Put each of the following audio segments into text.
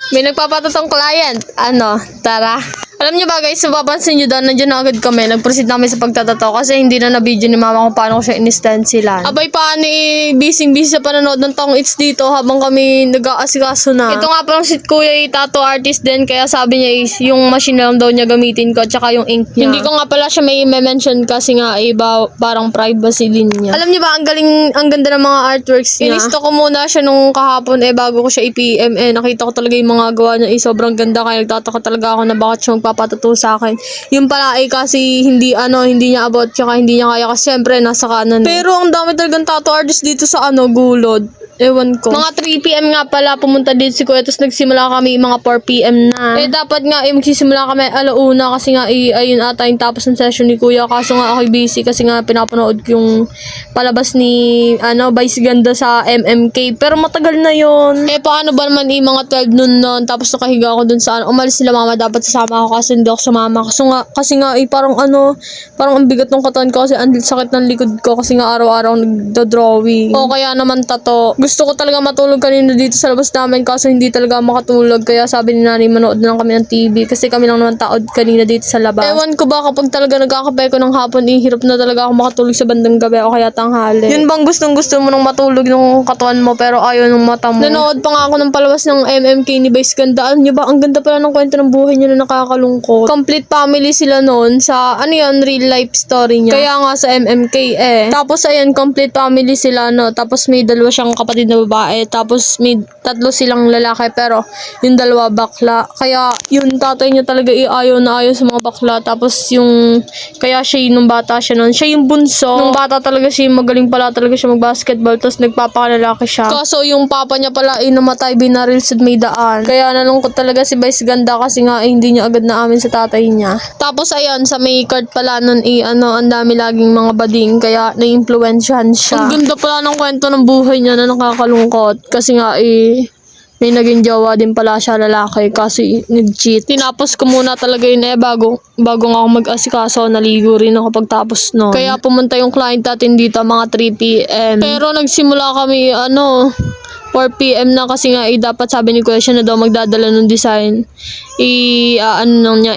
May nagpapatatong client. Ano, tara. Alam niyo ba guys, mapapansin niyo daw, nandiyan na agad kami. Nag-proceed namin sa pagtatato kasi hindi na na-video ni mama kung paano ko siya in-stencilan. Abay paano busy sa panonood ng Tong It's dito habang kami nag-aasikaso na. Ito nga palang si Kuya tattoo artist din, kaya sabi niya is yung machine lang daw niya gamitin ko at saka yung ink niya. Hindi ko nga pala siya may mention kasi nga iba parang privacy din niya. Alam niyo ba, ang ganda ng mga artworks niya. Inisto ko muna siya nung kahapon bago ko siya i-PM nakita ko talaga yung mga gawa niya sobrang ganda, kaya nagtataka talaga ako na bakit siya magpapatato sa akin. Yung pala kasi hindi niya abot tsaka hindi niya kaya kasi syempre nasa kanan. Pero ang dami talagang tattoo artist dito sa Gulod. Ewan ko. Mga 3 PM nga pala pumunta din si Kuya, tapos nagsimula kami mga 4 PM na. Dapat nga magsisimula kami alauna kasi nga ayun ata yung tapos ng session ni Kuya, kaso nga ako busy kasi nga pinapanood ko yung palabas ni Vice Ganda sa MMK, pero matagal na yon. Paano ba naman mga 12 noon tapos nakahiga ako dun sa umalis sila mama, dapat sasama ako kasi hindi ako sumama kasi nga parang ang bigat ng katawan ko kasi ang sakit ng likod ko kasi nga araw-araw nagdo-drawing o kaya naman tato. Gusto ko talaga matulog kanina dito sa labas namin kaso hindi talaga makatulog, kaya sabi ni nanay manood na lang kami ng TV kasi kami lang naman taod kanina dito sa labas. Ewan ko ba kapag talaga nagkakape ko ng hapon, hirap na talaga ako makatulog sa bandang gabi o kaya tanghali. Yun bang gusto mo nung matulog ng katawan mo pero ayaw ng mata mo? Nanood pa nga ako ng palabas ng MMK ni Vice Ganda. Alam niyo ba, ang ganda pala ng kwento ng buhay niya na nakakalungkot. Complete family sila noon sa real life story niya. Kaya nga sa MMK Tapos ayan, complete family sila tapos may dalawa siyang kapatid na babae, tapos may 3 silang lalaki pero yung 2 bakla. Kaya yung tatay niya talaga ayaw sa mga bakla, tapos kaya siya nung bata siya noon, siya yung bunso. Nung bata talaga siya magaling pala talaga siya mag-basketball, tapos nagpapakalaki siya. Kaso yung papa niya pala namatay, binaril sa may daan. Kaya nalungkot talaga si Vice Ganda kasi nga hindi niya agad naamin sa tatay niya. Tapos ayan, sa may card pala nun ang dami laging mga bading, kaya na-influensyahan siya. Ang ganda pala ng kwento ng buhay niya na nakakalungkot kasi nga may naging jowa din pala siya, lalaki, kasi nag-cheat. Tinapos ko muna talaga yun bago nga ako mag-asikaso, naligo rin ako pagtapos nun. Kaya pumunta yung client natin dito mga 3 PM. Pero nagsimula kami 4 PM na kasi nga dapat sabi ni Kuya siya na daw magdadala ng design.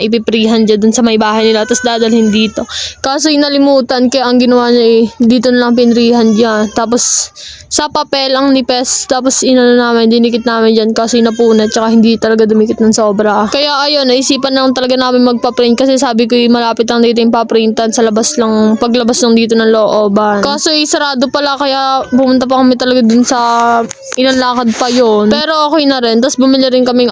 Ipiprehan dyan dun sa may bahay nila, tapos dadalhin dito. Kaso inalimutan, kaya ang ginawa niya dito na lang pinrihan dyan. Tapos sa papel ang nipes, tapos dinikit namin dyan kasi napunat, tsaka hindi talaga dumikit ng sobra. Kaya ayun, naisipan lang talaga namin magpa-print kasi sabi ko malapit lang dito yung paprintan sa labas lang, paglabas lang dito ng looban. Kaso sarado pala, kaya pumunta pa kami talaga dun sa ilang lakad pa yon. Pero okay na rin, tapos bumili rin kami